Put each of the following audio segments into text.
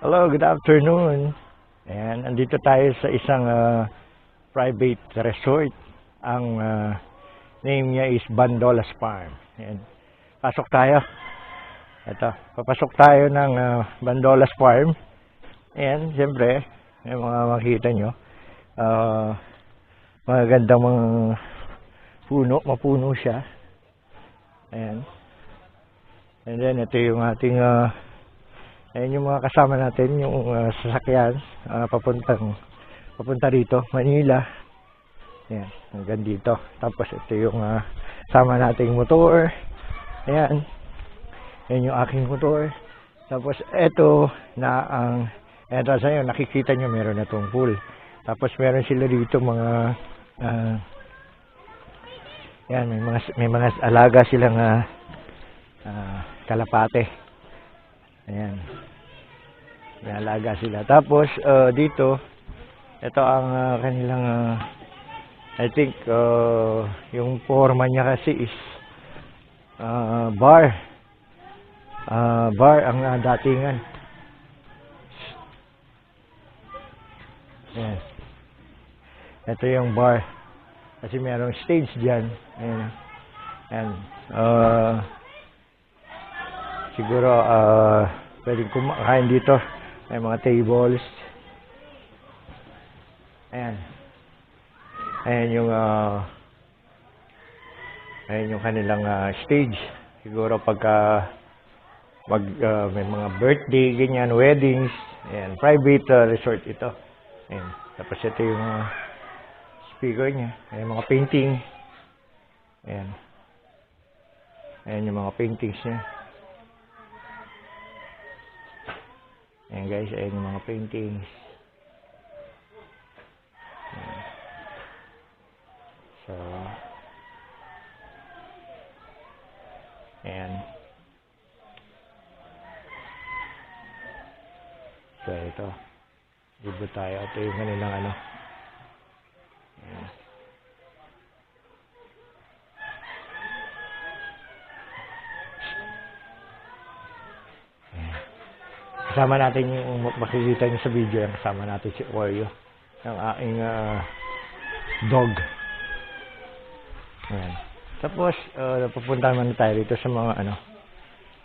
Hello, good afternoon. Ayan, andito tayo sa isang private resort. Ang name niya is Bandolas Farm. Ayan. Pasok tayo. Ito, papasok tayo ng Bandolas Farm. Ayan, siyempre, yung mga makita nyo. Magandang mga puno, mapuno siya. Ayan. And then, ito yung ating ayan yung mga kasama natin, yung sasakyan, papunta rito, Manila. Ayan, hanggang dito. Tapos ito yung kasama nating motor. Ayan. Ayan yung aking motor. Tapos ito na ang, eto sa'yo, nakikita nyo meron na itong pool. Tapos meron sila dito mga, ayan, may mga alaga silang kalapate. Ayan. May alaga sila. Tapos, dito, ito ang kanilang, I think, yung forma niya kasi is, bar. Bar ang datingan. Ayan. Ito yung bar. Kasi merong stage dyan. Ayan. Ayan. Siguro, pwedeng kumakain dito. May mga tables. Ayan. Ayan yung kanilang stage. Siguro pagka may mga birthday, ganyan, weddings. Ayan. Private resort ito. Ayan. Tapos ito yung speaker niya. Ayan, mga painting. Ayan. Ayan yung mga paintings niya. Ayan guys, ayan yung mga paintings. Ayan. So, ayan. So, ito. Libo tayo. Ito yung kanilang ano. Ayan. Kasama natin yung makikita nyo sa video, yung kasama natin si Oreo, ang aking dog. Ayan. Tapos, pupunta naman tayo dito sa mga ano.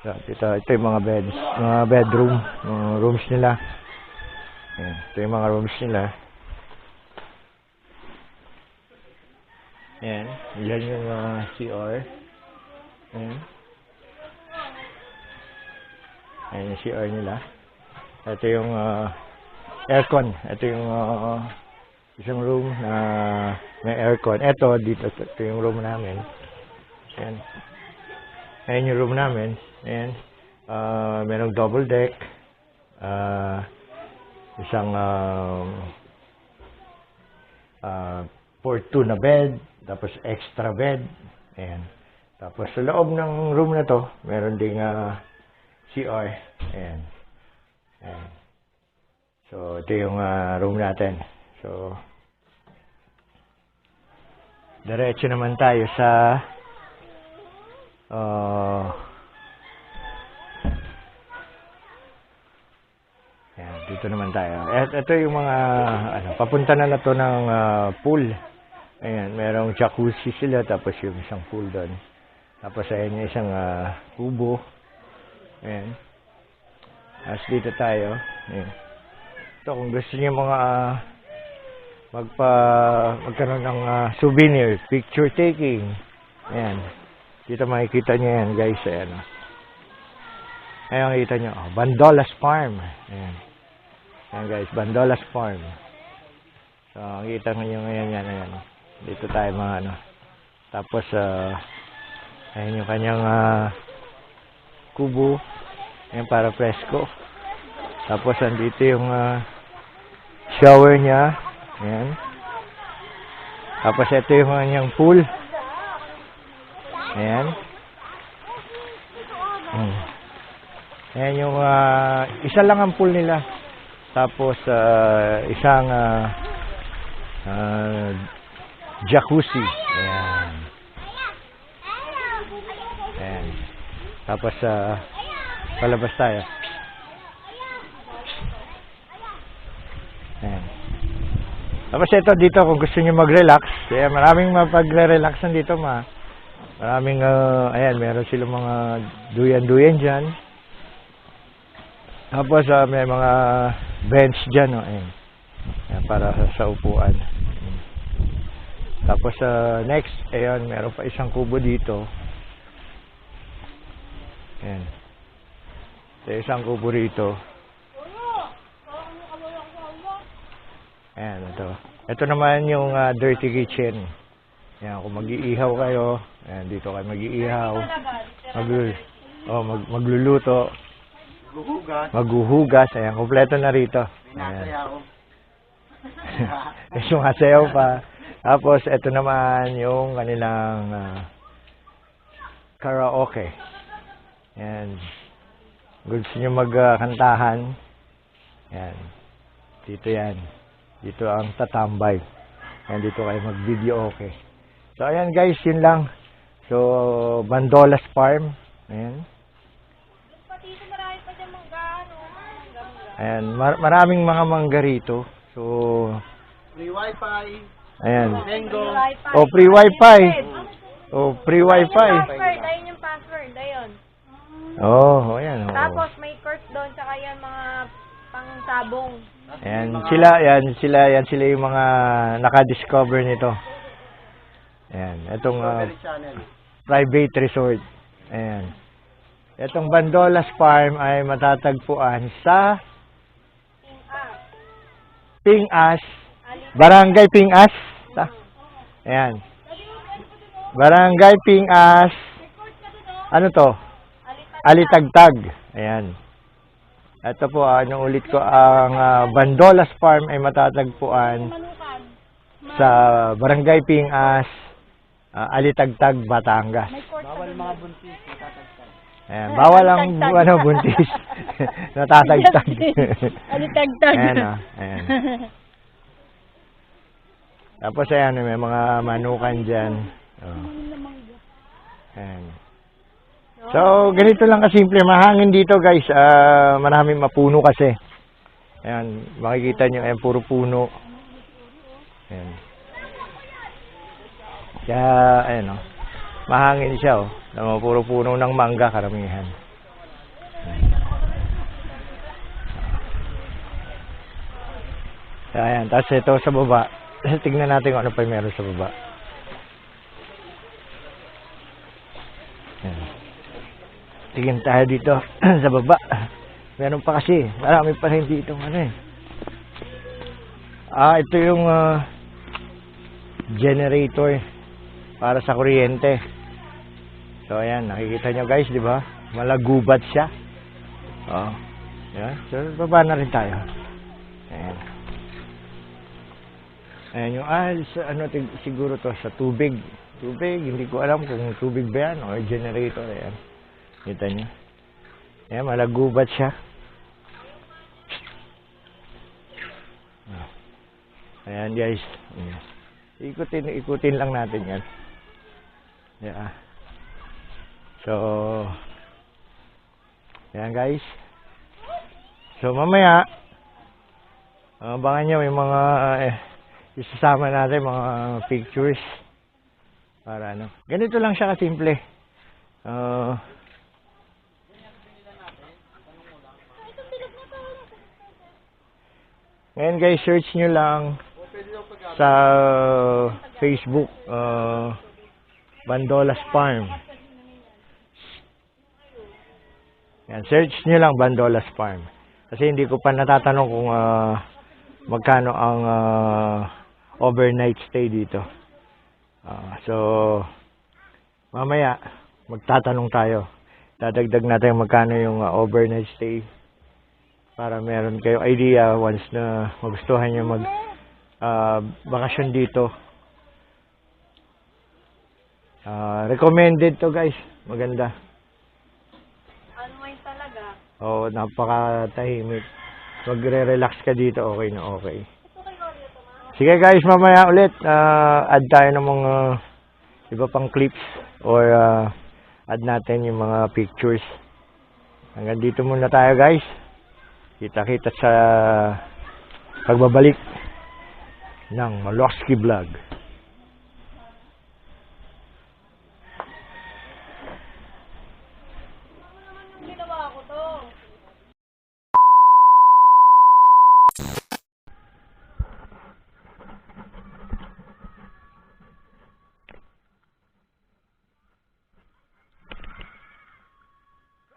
So, ito yung mga beds, mga bedroom, mga rooms nila. Ayan. Ito yung mga rooms nila. Ayan. Yan yung CR. Ayan. Ayan yung CR nila. Ito yung aircon. Ito yung isang room na may aircon. Ito, dito. Ito yung room namin. Ayan. Ayan yung room namin. Ayan. Merong double deck. Isang for two na bed. Tapos extra bed. Ayan. Tapos sa loob ng room na to, meron ding CR. Ayan. Ayan. So, ito yung room natin. So, diretso naman tayo sa ayan, dito naman tayo. Ito yung mga papunta na to ng pool. Ayan, merong jacuzzi sila, tapos yung isang pool doon. Tapos ayan yung isang kubo. Ayan. As dito tayo. Ayan. Ito, kung gusto niyo mga magkaroon ng souvenir, picture taking. Ayan. Dito makikita niyo yan, guys. Ayan. Ayan, makikita niyo. Oh, Bandolas Farm. Ayan. Ayan, guys. Bandolas Farm. So, makikita niyo ngayon yan. Ayan. Dito tayo mga ano. Tapos, ayan yung kanyang kubo. Ayan, para presko. Tapos, andito yung shower niya. Ayan. Tapos, ito yung kanyang pool. Ayan. Ayan yung isa lang ang pool nila. Tapos, isang jacuzzi. Ayan. Ayan. Tapos, palabas tayo. Tapos ito dito, kung gusto niyo mag-relax, maraming mapagre-relaxan dito, maraming, ayan, meron silang mga duyan-duyan dyan. Tapos may mga bench dyan, ayan, para sa upuan. Tapos next, ayan, meron pa isang kubo dito. Ayan. Isang kubo rito. Ayan, ito. Ito naman yung dirty kitchen. Ayan, kung mag-iihaw kayo, ayan, dito kayo mag-iihaw. Magluluto. Maghuhugas. Ayan, kompleto na rito. Ayan. Yung asayaw pa. Tapos, ito naman yung kanilang karaoke. Ayan. Gusto nyo magkantahan. Ayan. Dito yan. Dito ang tatambay. Ayan, dito kayo mag-video okay. So, ayan guys, yun lang. So, Bandolas Farm. Ayan. Ayan, maraming mga mangga rito. So, free wifi. Ayan. Oh, free wifi. Oh, free wifi. Ayun yung password, ayun. Oh, ayan. Tapos may court doon, tsaka yan mga pang-sabong. Ayan, sila yung mga naka-discover nito. Ayan, itong private resort. Ayan. Itong Bandolas Farm ay matatagpuan sa Pingas, Barangay Pingas. Ayan. Barangay Pingas. Ano to? Alitagtag. Ayan. Ito po, ulit ko, ang Bandolas Farm ay matatagpuan sa Barangay Pingas, Alitagtag, Batangas. Bawal mga buntis, matatagtag. Ayan, bawal ang buntis. Natatagtag. Alitagtag. Ayan, ayan. Tapos ayan, may mga manukan dyan. Ayan. So, ganito lang kasimple. Mahangin dito guys. Maraming mapuno kasi. Ayan, makikita nyo, ayan, puro puno. Ayan. Kaya, ayan o. Mahangin siya o. Puro puno ng mangga, karamihan. Ayan, tapos ito sa baba. Tignan natin kung ano pa meron sa baba. Ayan. Tingin tayo dito sa baba. Meron pa kasi. Marami pa rin dito. Ito yung generator para sa kuryente. So, ayan. Nakikita nyo guys, di ba? Malagubat siya. Oh. Ayan. So, baba na rin tayo. Ayan. Ayan yung, siguro to sa tubig. Tubig, hindi ko alam kung tubig ba yan o generator. Ayan. Kita nyo. Ayan, malagubat siya. Ayan guys. Ikutin lang natin yan. Yeah. So, ayan guys. So, mamaya, abangan nyo may mga isasama natin mga pictures. Para ano. Ganito lang siya kasimple. Ngayon guys, search nyo lang sa Facebook, Bandolas Farm. Yan, search nyo lang Bandolas Farm. Kasi hindi ko pa natatanong kung magkano ang overnight stay dito. So, mamaya, magtatanong tayo. Dadagdag natin magkano yung overnight stay. Para meron kayong idea once na magustuhan nyo mag bakasyon dito. Recommended to guys. Maganda. Unwind talaga. Oo, napakatahimik. Magre-relax ka dito, okay na okay. Sige guys, mamaya ulit add tayo ng mga iba pang clips or add natin yung mga pictures. Hanggang dito muna tayo guys. Kita-kita sa pagbabalik. ng Maloski Vlog. Ginawa ko to.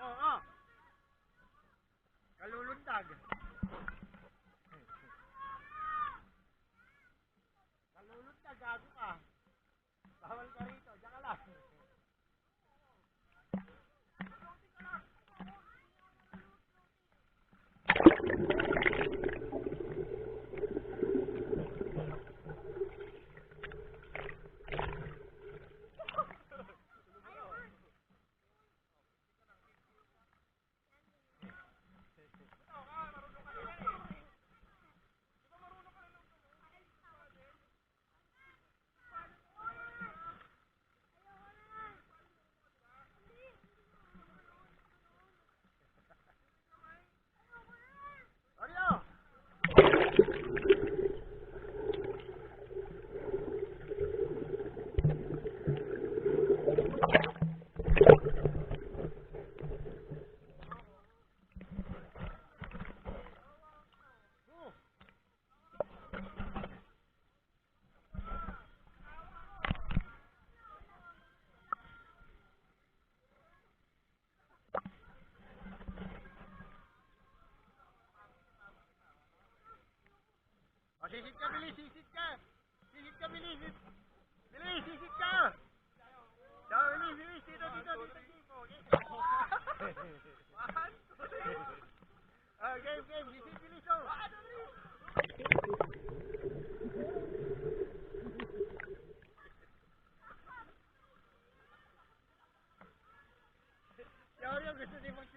Oo. Kalulundag. Kalulundag, gago ka. Bawal ka rito, diyan ka lang. Mario! O, sisit ka, bilis, sisit ka! Sisit ka, bilis! Bilis, sisit ka! Ciao, bilis, bilis! Dito, dito, dito! One, two, three! Game, game! Sisit, bilis, oh! Ciao, gusto din mag